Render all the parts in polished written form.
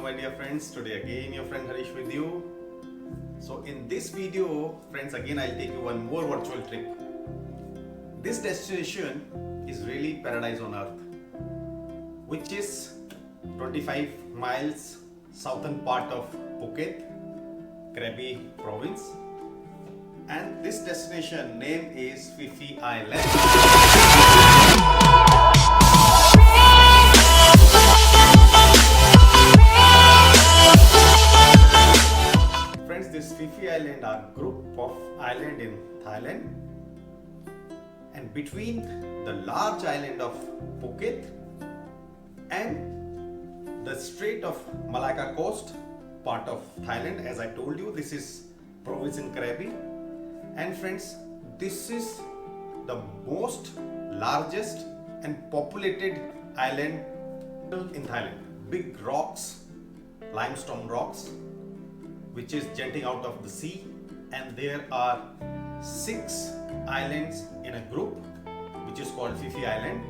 my dear friends. Today again your friend Harish with you. So in this video, friends, again I'll take you one more virtual trip. This destination is really paradise on earth, which is 25 miles southern part of Phuket, Krabi Province, and this destination name is Phi Phi Islands. This Phi Phi Island are group of island in Thailand, and between the large island of Phuket and the Strait of Malacca coast part of Thailand, as I told you, this is province in Krabi. And friends, this is the most largest and populated island in Thailand. Big rocks, limestone rocks, which is jutting out of the sea, and there are 6 islands in a group which is called Phi Phi Island.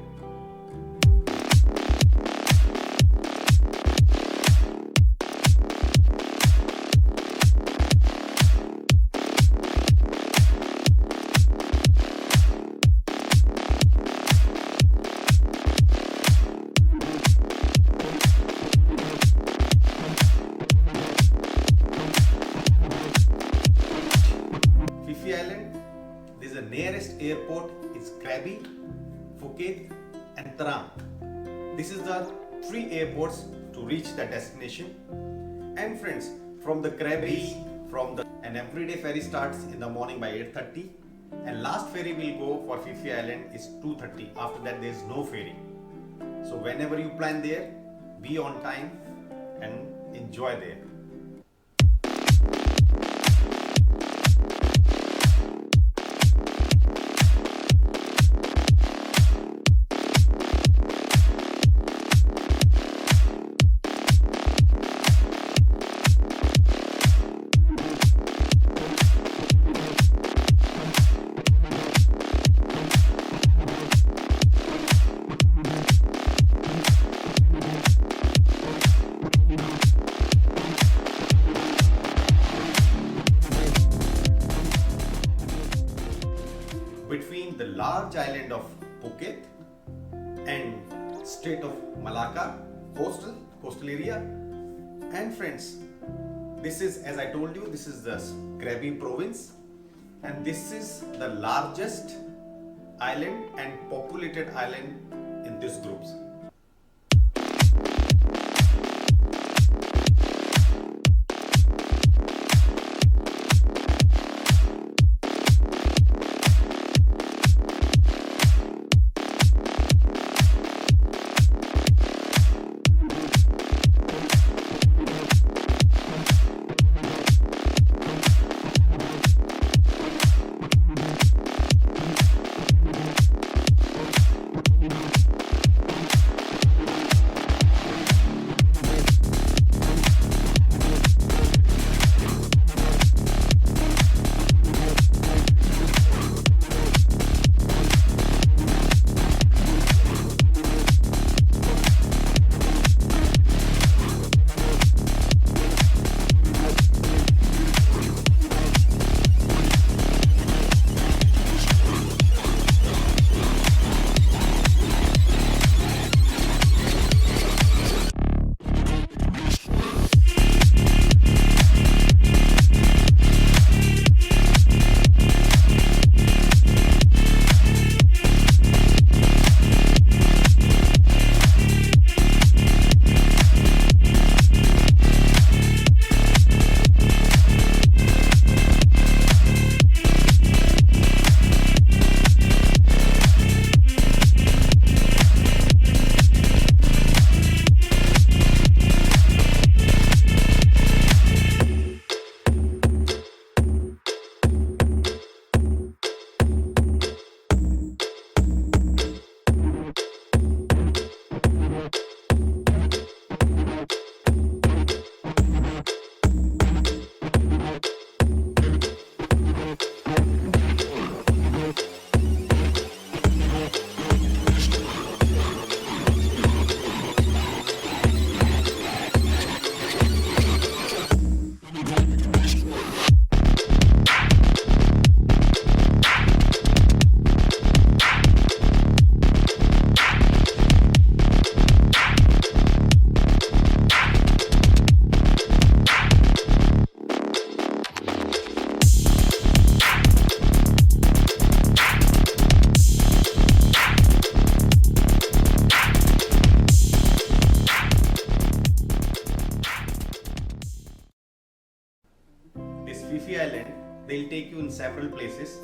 The nearest airport is Krabi, Phuket and Trang. This is the 3 airports to reach the destination. And friends, from the Krabi, an everyday ferry starts in the morning by 8:30, and last ferry will go for Phi Phi Island is 2:30. After that there is no ferry. So whenever you plan there, be on time and enjoy there. Between the large island of Phuket and Strait of Malacca coastal area. And friends, this is, as I told you, this is the Krabi Province, and this is the largest island and populated island in this group. Phi Island, they'll take you in several places.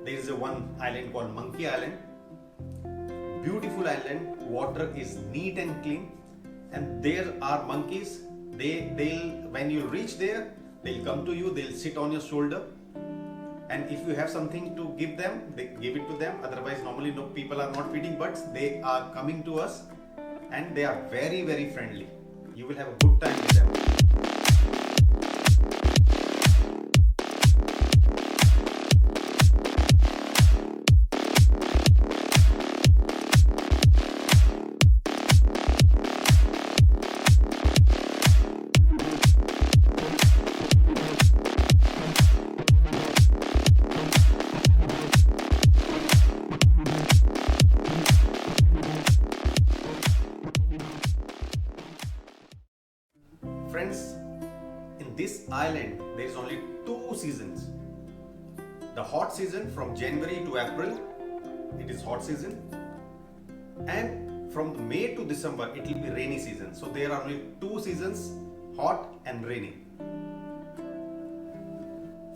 There is a one island called Monkey Island. Beautiful island, water is neat and clean, and there are monkeys. They'll when you reach there, they'll come to you, they'll sit on your shoulder, and if you have something to give them, they give it to them. Otherwise, normally no, people are not feeding birds, they are coming to us, and they are very, very friendly. You will have a good time with them. Friends, in this island there is only two seasons. The hot season from January to April, it is hot season, and from May to December it will be rainy season. So there are only two seasons, hot and rainy.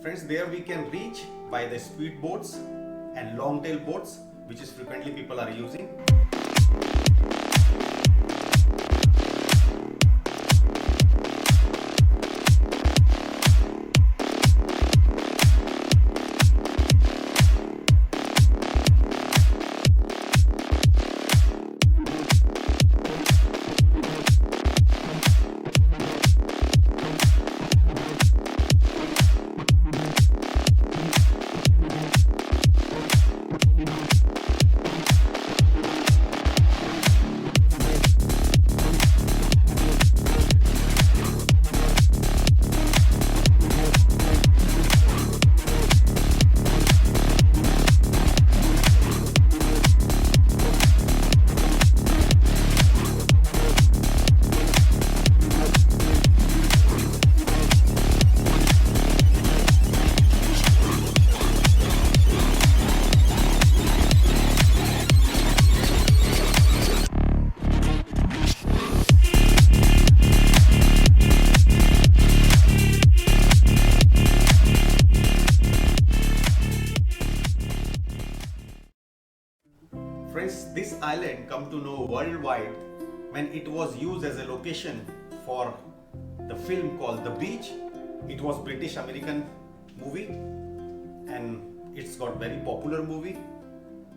Friends, there we can reach by the speedboats and long tail boats, which is frequently people are using. Friends, this island come to know worldwide when it was used as a location for the film called The Beach. It was British American movie and it's got very popular movie.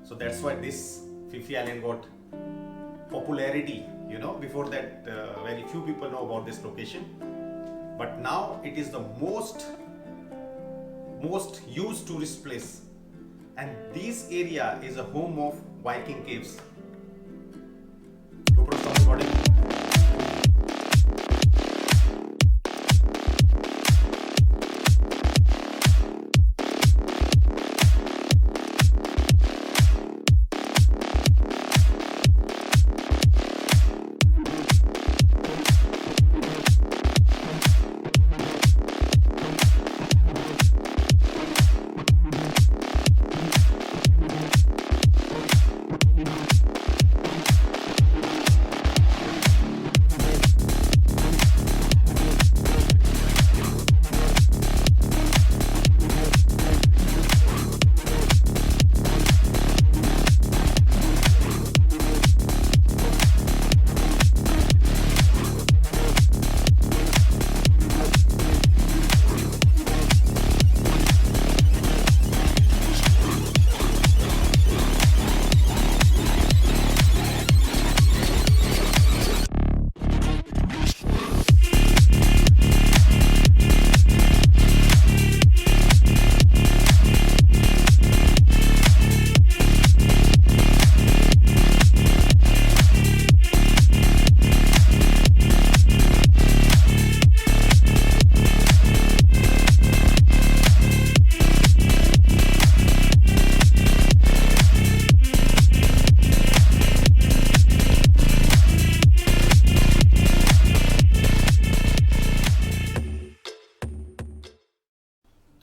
So that's why this Phi Phi Island got popularity. Before that very few people know about this location. But now it is the most used tourist place. And this area is a home of Viking caves. GoPro stop recording.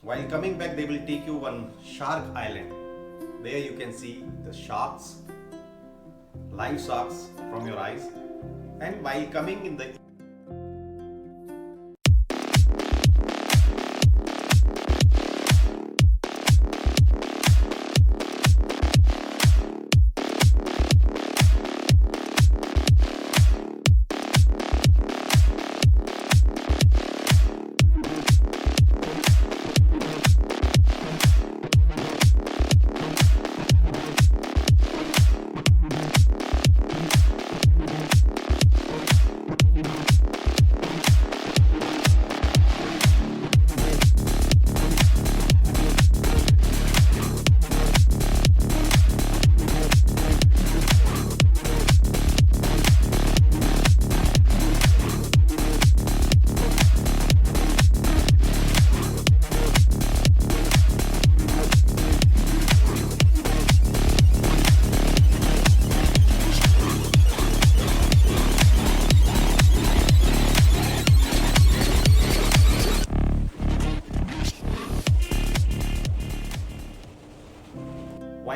While coming back, they will take you one shark island. There you can see the sharks, live sharks from your eyes. And while coming in the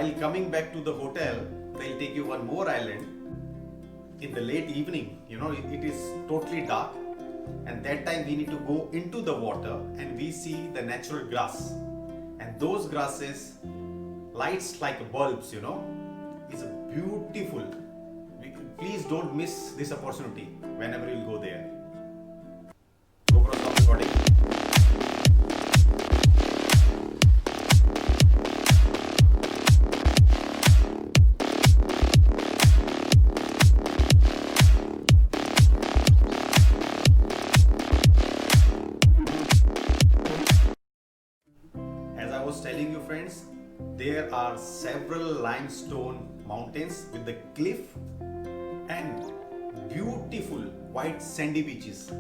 while coming back to the hotel, they'll take you one more island in the late evening. It is totally dark, and that time we need to go into the water and we see the natural grass, and those grasses lights like bulbs. It's beautiful. Please don't miss this opportunity whenever you go there. GoPro stop recording. As I was telling you, friends, there are several limestone mountains with the cliff and beautiful white sandy beaches.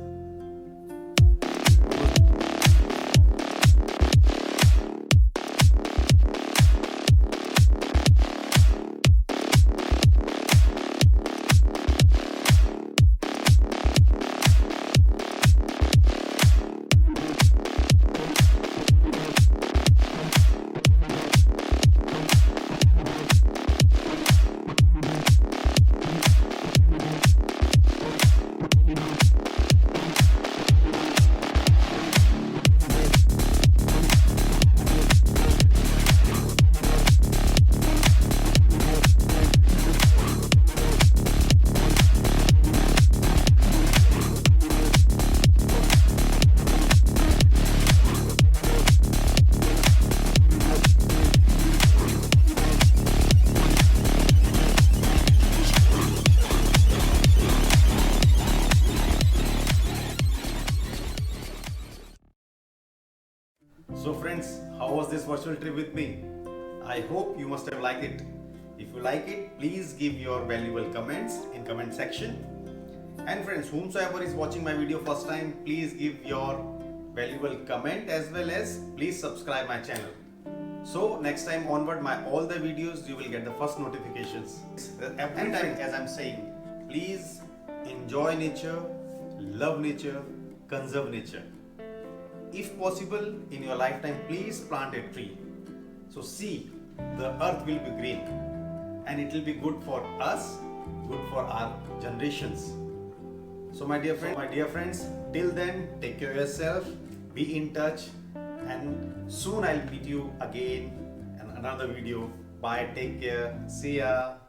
So friends, how was this virtual trip with me? I hope you must have liked it. If you like it, please give your valuable comments in comment section. And friends, whomsoever is watching my video first time, please give your valuable comment, as well as please subscribe my channel. So next time onward, all the videos you will get the first notifications. Every time, as I'm saying, please enjoy nature, love nature, conserve nature. If possible, in your lifetime, please plant a tree. So see, the earth will be green, and it will be good for us, good for our generations. So my dear friends, till then, take care of yourself, be in touch, and soon I'll meet you again in another video. Bye, take care, see ya.